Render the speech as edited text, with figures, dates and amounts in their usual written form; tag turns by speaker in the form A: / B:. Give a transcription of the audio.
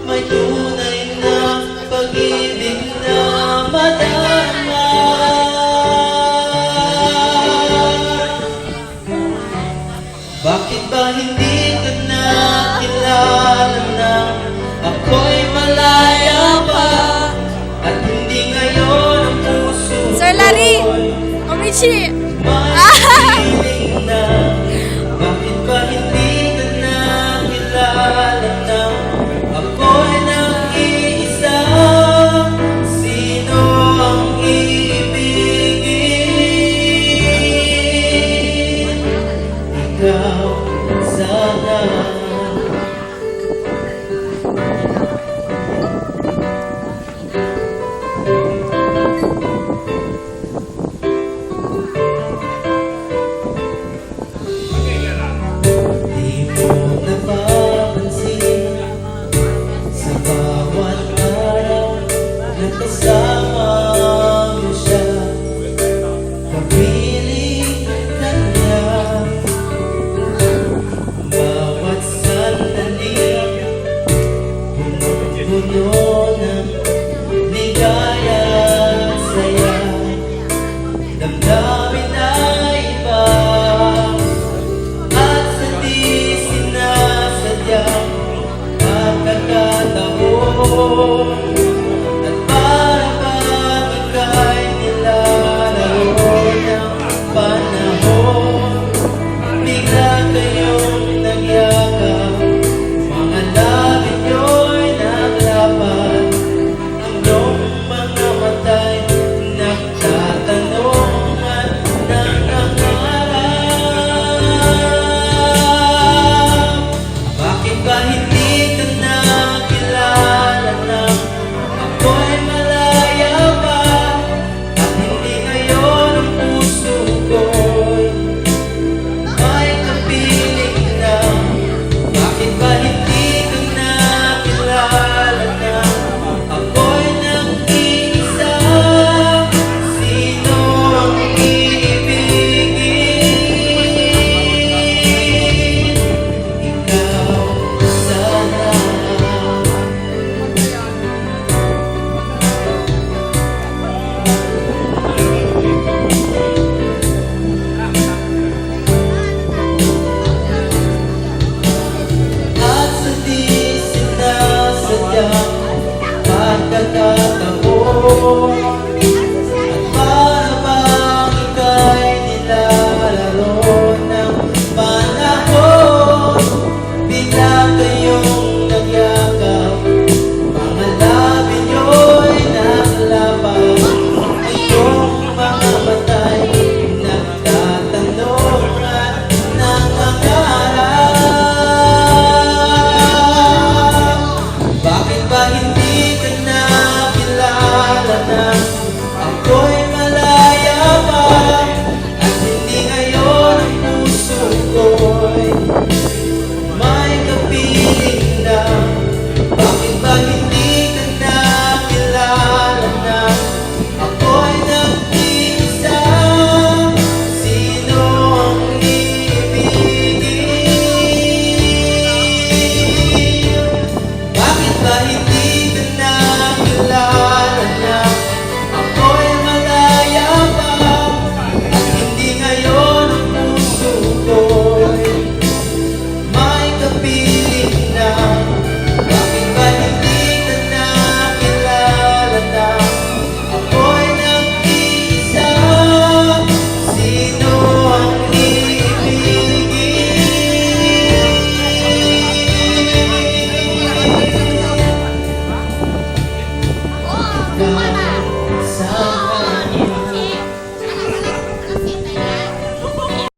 A: may tunay na pag-ibig na madama. Bakit ba hindi ka na kilala na ako'y malaya pa at hindi ngayon ang puso
B: Sir Larry! Omichi!
A: Mahiling na. Bakit ba hindi ka na kilala na ako'y nag-iisa? Sino ang ibigin? Ikaw sana. Kasama mo siya, kapiling ka niya. Bawat sandali, puno-puno ng ligaya at saya. Damdamin na iba at sa di sinasadyang pagkakataon. Bye.